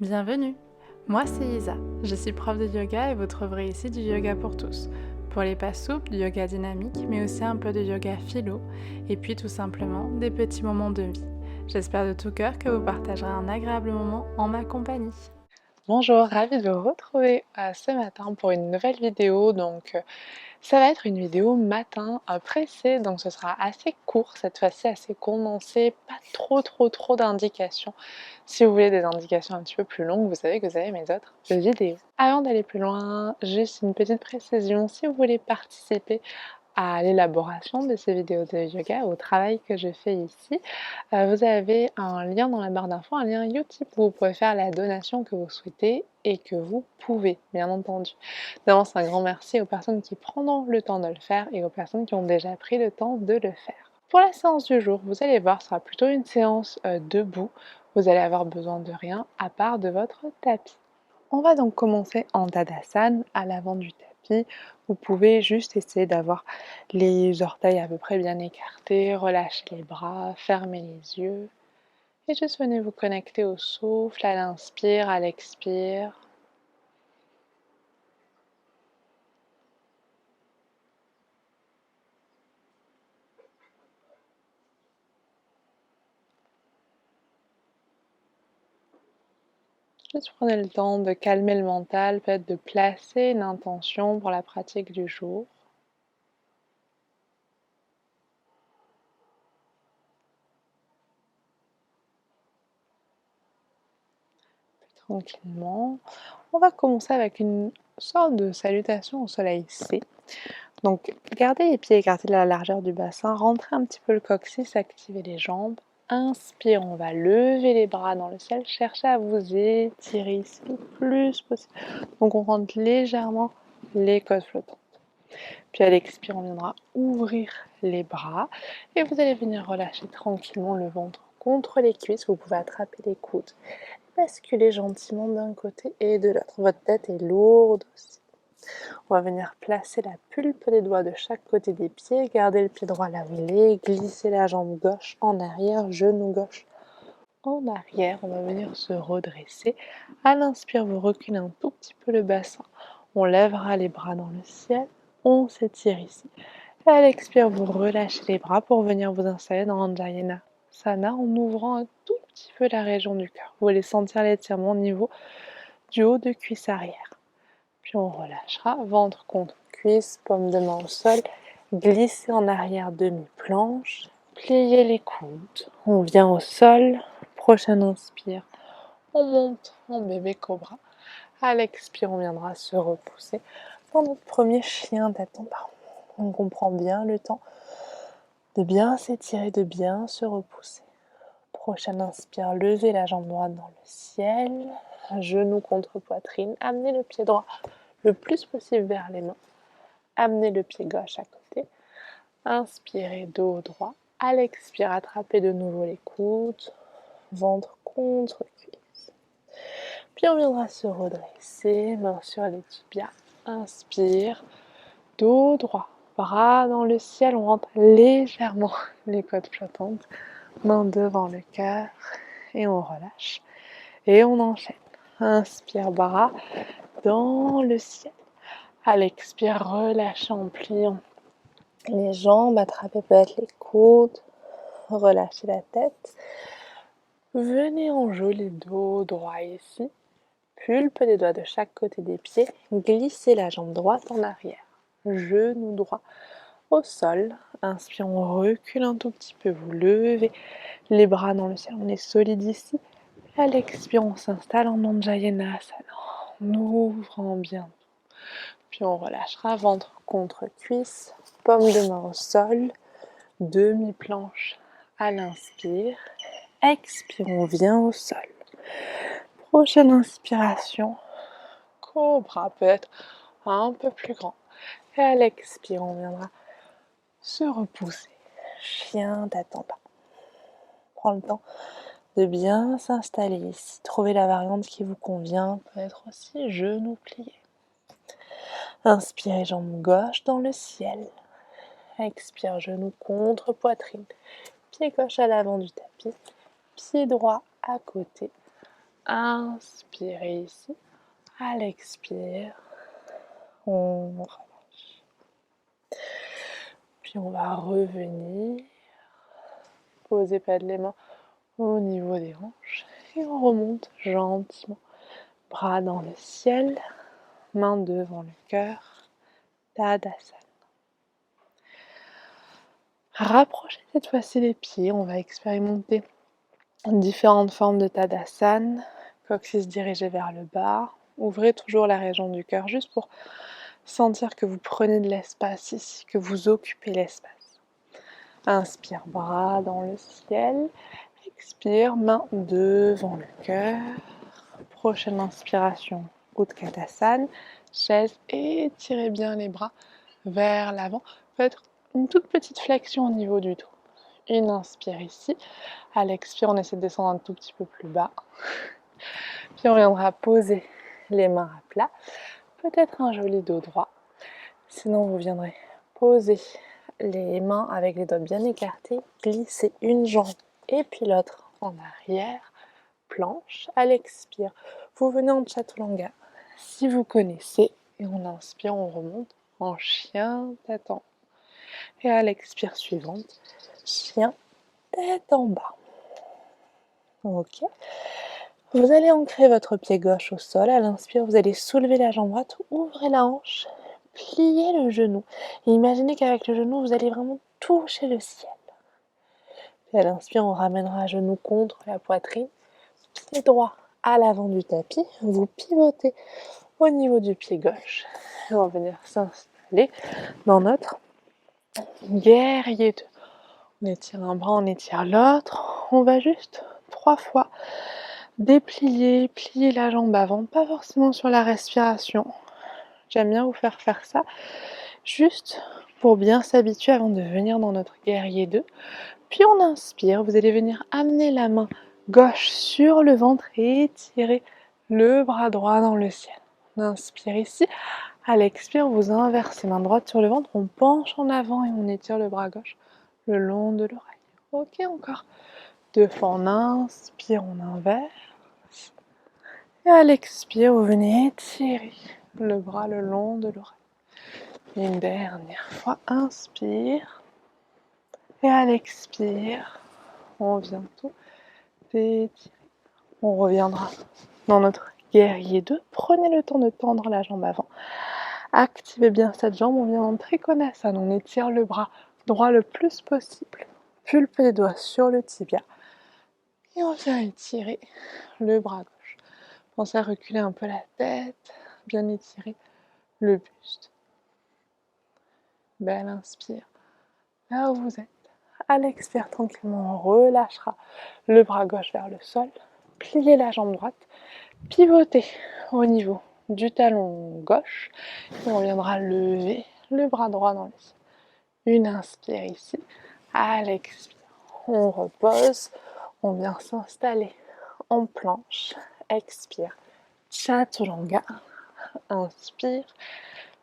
Bienvenue, moi c'est Isa, je suis prof de yoga et vous trouverez ici du yoga pour tous. Pour les pas souples, du yoga dynamique, mais aussi un peu de yoga philo, et puis tout simplement des petits moments de vie. J'espère de tout cœur que vous partagerez un agréable moment en ma compagnie. Bonjour, ravie de vous retrouver ce matin pour une nouvelle vidéo. Ça va être une vidéo matin pressée, donc ce sera assez court cette fois-ci, assez condensé, pas trop d'indications. Si vous voulez des indications un petit peu plus longues, vous savez que vous avez mes autres vidéos. Avant d'aller plus loin, juste une petite précision, si vous voulez participer à l'élaboration de ces vidéos de yoga, au travail que je fais ici, vous avez un lien dans la barre d'infos, un lien Utip où vous pouvez faire la donation que vous souhaitez et que vous pouvez, bien entendu. D'avance, un grand merci aux personnes qui prendront le temps de le faire et aux personnes qui ont déjà pris le temps de le faire. Pour la séance du jour, vous allez voir, ce sera plutôt une séance debout. Vous allez avoir besoin de rien à part de votre tapis. On va donc commencer en Tadasana, à l'avant du tapis. Vous pouvez juste essayer d'avoir les orteils à peu près bien écartés, relâcher les bras, fermer les yeux. Et juste venez vous connecter au souffle, à l'inspire, à l'expire. Juste prenez le temps de calmer le mental, peut-être de placer une intention pour la pratique du jour. Tranquillement. On va commencer avec une sorte de salutation au soleil C. Donc, gardez les pieds écartés de la largeur du bassin, rentrez un petit peu le coccyx, activez les jambes. Inspire, on va lever les bras dans le ciel, cherchez à vous étirer ici le plus possible. Donc, on rentre légèrement les côtes flottantes. Puis à l'expire, on viendra ouvrir les bras et vous allez venir relâcher tranquillement le ventre contre les cuisses. Vous pouvez attraper les coudes, basculer gentiment d'un côté et de l'autre. Votre tête est lourde aussi. On va venir placer la pulpe des doigts de chaque côté des pieds, garder le pied droit là où il est, glisser la jambe gauche en arrière, genou gauche en arrière. On va venir se redresser. À l'inspire, vous reculez un tout petit peu le bassin. On lèvera les bras dans le ciel. On s'étire ici. Et à l'expire, vous relâchez les bras pour venir vous installer dans Anjayana Sana en ouvrant un tout petit peu la région du cœur. Vous allez sentir l'étirement au niveau du haut de cuisse arrière. Puis on relâchera, ventre contre cuisse, paume de main au sol, glissez en arrière demi-planche, pliez les coudes, on vient au sol, prochaine inspire, on monte en bébé cobra, à l'expire on viendra se repousser dans notre premier chien tête en bas. Donc on prend bien le temps de bien s'étirer, de bien se repousser. Prochaine inspire, levez la jambe droite dans le ciel, genou contre poitrine, amenez le pied droit le plus possible vers les mains. Amenez le pied gauche à côté. Inspirez, dos droit. À l'expire, attrapez de nouveau les coudes. Ventre contre cuisse. Puis on viendra se redresser, main sur les tibias. Inspire, dos droit. Bras dans le ciel, on rentre légèrement les côtes flottantes. Main devant le cœur et on relâche. Et on enchaîne. Inspire, bras dans le ciel. À l'expire, relâchez en pliant les jambes, attrapez peut-être les coudes, relâchez la tête. Venez enjôler dos droit ici. Pulpe des doigts de chaque côté des pieds. Glissez la jambe droite en arrière. Genou droit au sol. Inspire, on recule un tout petit peu. Vous levez les bras dans le ciel. On est solide ici. À l'expire, on s'installe en Anjayanasana en ouvrant bien. Puis on relâchera, ventre contre cuisse, paume de main au sol, demi-planche à l'inspire. Expire, on vient au sol. Prochaine inspiration, cobra peut être un peu plus grand. Et à l'expire, on viendra se repousser. Chien tête en bas. Prends le temps de bien s'installer ici. Trouvez la variante qui vous convient. Peut être aussi genou plié. Inspirez, jambe gauche dans le ciel. Expire, genou contre poitrine. Pied gauche à l'avant du tapis. Pied droit à côté. Inspirez ici. À l'expire, on relâche. Puis on va revenir, poser pas de les mains au niveau des hanches et on remonte gentiment. Bras dans le ciel, mains devant le cœur, Tadasana. Rapprochez cette fois-ci les pieds, on va expérimenter différentes formes de Tadasana, coccyx dirigé vers le bas. Ouvrez toujours la région du cœur juste pour sentir que vous prenez de l'espace ici, que vous occupez l'espace. Inspire, bras dans le ciel. Expire, main devant le cœur. Prochaine inspiration, Utkatasana, chaise, étirez bien les bras vers l'avant. Faites une toute petite flexion au niveau du dos. Une inspire ici. À l'expire, on essaie de descendre un tout petit peu plus bas. Puis on viendra poser les mains à plat. Peut-être un joli dos droit. Sinon, vous viendrez poser les mains avec les doigts bien écartés, glisser une jambe et puis l'autre en arrière, planche, à l'expire. Vous venez en chaturanga, si vous connaissez, et on inspire, on remonte en chien, tête en haut. Et à l'expire suivante, chien, tête en bas. Ok. Vous allez ancrer votre pied gauche au sol. À l'inspire, vous allez soulever la jambe droite, ouvrez la hanche, pliez le genou. Et imaginez qu'avec le genou, vous allez vraiment toucher le ciel. Puis à l'inspire, on ramènera un genou contre la poitrine, pied droit à l'avant du tapis. Vous pivotez au niveau du pied gauche. Et on va venir s'installer dans notre guerrier 2. On étire un bras, on étire l'autre. On va juste 3 fois déplier, plier la jambe avant, pas forcément sur la respiration. J'aime bien vous faire ça, juste pour bien s'habituer avant de venir dans notre guerrier 2. Puis on inspire, vous allez venir amener la main gauche sur le ventre et étirer le bras droit dans le ciel. On inspire ici, à l'expire, vous inversez main droite sur le ventre, on penche en avant et on étire le bras gauche le long de l'oreille. Ok, encore 2 fois, on inspire, on inverse. Et à l'expire, vous venez étirer le bras le long de l'oreille. Une dernière fois, inspire. Et à l'expire, on vient tout étirer. On reviendra dans notre guerrier 2. Prenez le temps de tendre la jambe avant. Activez bien cette jambe, on vient en Trikonasana. On étire le bras droit le plus possible. Pulpe les doigts sur le tibia. Et on vient étirer le bras gauche. Pensez à reculer un peu la tête, bien étirer le buste. Belle inspire. Là où vous êtes. À l'expire, tranquillement, on relâchera le bras gauche vers le sol. Pliez la jambe droite. Pivotez au niveau du talon gauche. Et on viendra lever le bras droit dans le ciel. Une inspire ici. À l'expire, on repose. On vient s'installer en planche. Expire. Chaturanga. Inspire.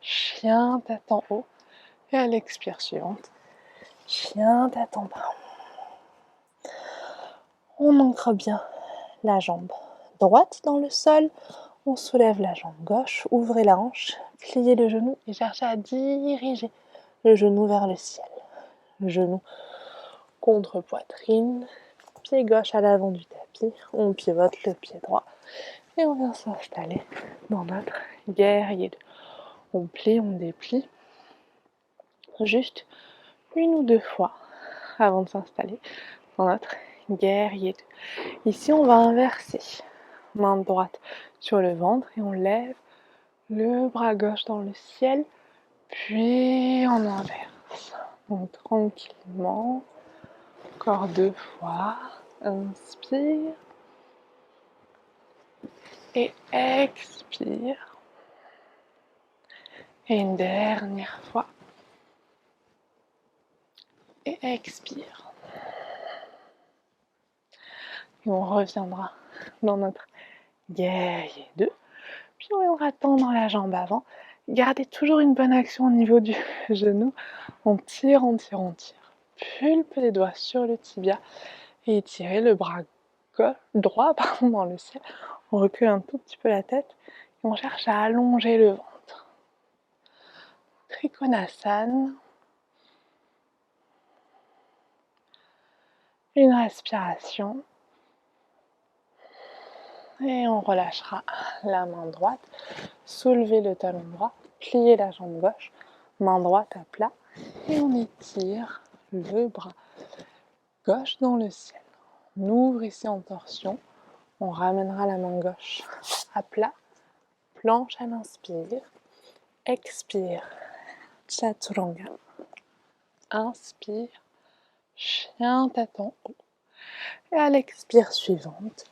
Chien tête en haut. Et à l'expire suivante, chien tête en bas. On ancre bien la jambe droite dans le sol. On soulève la jambe gauche, ouvrez la hanche, pliez le genou et cherchez à diriger le genou vers le ciel. Le genou contre poitrine, pied gauche à l'avant du tapis. On pivote le pied droit et on vient s'installer dans notre guerrier 2. On plie, on déplie. Juste 1 ou 2 fois avant de s'installer dans notre guerrier 2. Ici, on va inverser. Main droite sur le ventre et on lève le bras gauche dans le ciel, puis on inverse. Donc tranquillement, encore 2 fois. Inspire et expire. Et une dernière fois. Et expire. Et on reviendra dans notre guerrier 2. Puis on viendra tendre la jambe avant. Gardez toujours une bonne action au niveau du genou. On tire, on tire, on tire. Pulpe les doigts sur le tibia et étirez le bras droit dans le ciel. On recule un tout petit peu la tête et on cherche à allonger le ventre. Trikonasana. Une respiration. Et on relâchera la main droite. Soulevez le talon droit. Pliez la jambe gauche. Main droite à plat. Et on étire le bras gauche dans le ciel. On ouvre ici en torsion. On ramènera la main gauche à plat. Planche à l'inspire. Expire. Chaturanga. Inspire. Chien tête en haut. Et à l'expire suivante,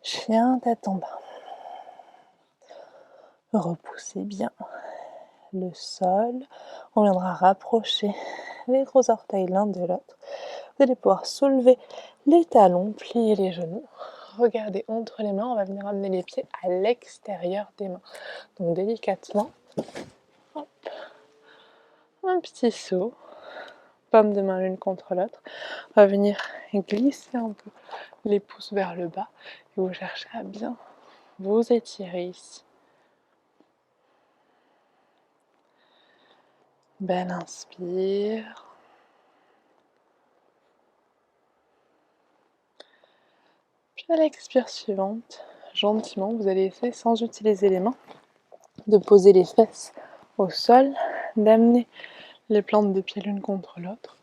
chien tête en bas. Repoussez bien le sol. On viendra rapprocher les gros orteils l'un de l'autre. Vous allez pouvoir soulever les talons, plier les genoux. Regardez entre les mains, on va venir amener les pieds à l'extérieur des mains. Donc délicatement, hop, un petit saut, paume de main l'une contre l'autre. On va venir glisser un peu les pouces vers le bas et vous cherchez à bien vous étirer ici. Belle inspire. Puis à l'expire suivante, gentiment, vous allez essayer, sans utiliser les mains, de poser les fesses au sol, d'amener les plantes des pieds l'une contre l'autre,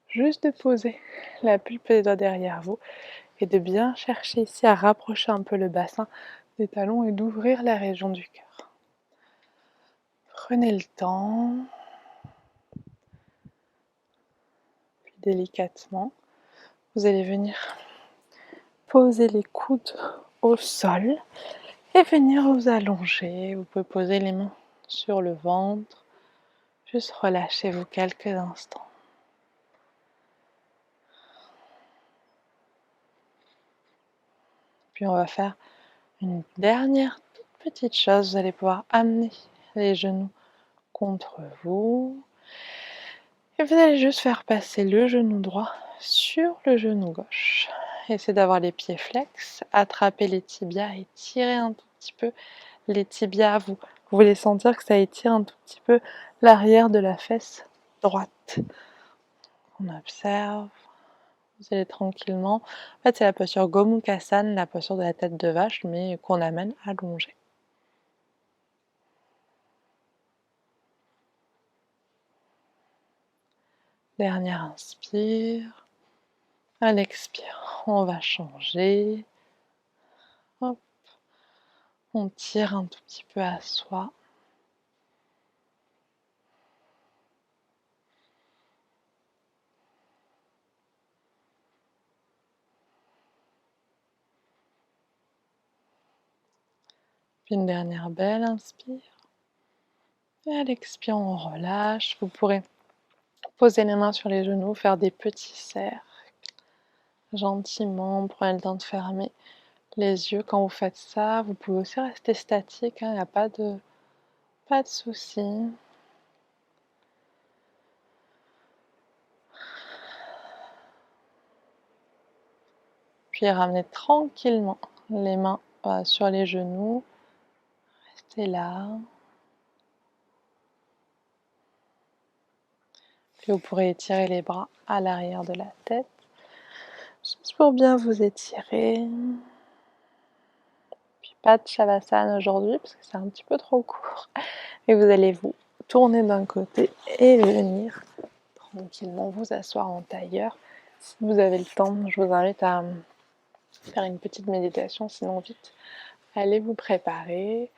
juste de poser la pulpe des doigts derrière vous et de bien chercher ici à rapprocher un peu le bassin des talons et d'ouvrir la région du cœur. Prenez le temps, puis délicatement, vous allez venir poser les coudes au sol et venir vous allonger. Vous pouvez poser les mains sur le ventre, juste relâchez-vous quelques instants. Puis on va faire une dernière toute petite chose. Vous allez pouvoir amener les genoux contre vous et vous allez juste faire passer le genou droit sur le genou gauche. Essayez d'avoir les pieds flex, attrapez les tibias et tirez un tout petit peu les tibias. Vous voulez sentir que ça étire un tout petit peu l'arrière de la fesse droite. On observe, vous allez tranquillement. En fait, c'est la posture Gomukhasana, la posture de la tête de vache, mais qu'on amène allongée. Dernière inspire. À l'expire, on va changer. Hop. On tire un tout petit peu à soi. Puis une dernière belle inspire. Et à l'expire, on relâche. Vous pourrez poser les mains sur les genoux, faire des petits cercles. Gentiment, prenez le temps de fermer les yeux quand vous faites ça. Vous pouvez aussi rester statique, il n'y a pas de souci. Puis ramenez tranquillement les mains sur les genoux. Restez là. Puis vous pourrez étirer les bras à l'arrière de la tête. Juste pour bien vous étirer. Puis pas de Shavasana aujourd'hui parce que c'est un petit peu trop court. Et vous allez vous tourner d'un côté et venir tranquillement vous asseoir en tailleur. Si vous avez le temps, je vous invite à faire une petite méditation, sinon vite, allez vous préparer.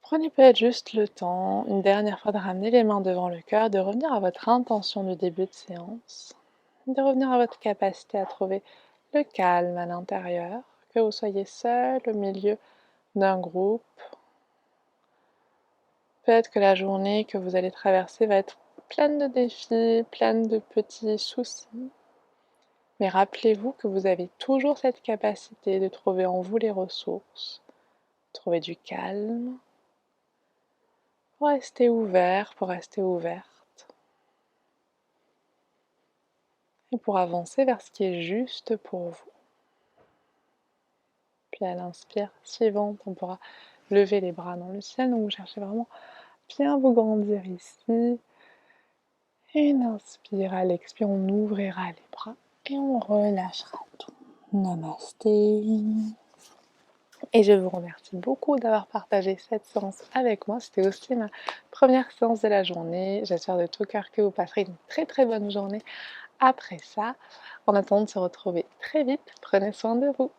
Prenez peut-être juste le temps, une dernière fois, de ramener les mains devant le cœur, de revenir à votre intention du début de séance, de revenir à votre capacité à trouver le calme à l'intérieur, que vous soyez seul au milieu d'un groupe. Peut-être que la journée que vous allez traverser va être pleine de défis, pleine de petits soucis. Mais rappelez-vous que vous avez toujours cette capacité de trouver en vous les ressources, trouver du calme, pour rester ouvert, pour rester ouverte, et pour avancer vers ce qui est juste pour vous. Puis puis à l'inspire suivante, on pourra lever les bras dans le ciel. Donc vous cherchez vraiment bien vous grandir ici. Une inspire, à l'expire, on ouvrira les bras et on relâchera tout. Namasté. Et je vous remercie beaucoup d'avoir partagé cette séance avec moi. C'était aussi ma première séance de la journée. J'espère de tout cœur que vous passerez une très très bonne journée après ça. En attendant de se retrouver très vite, prenez soin de vous.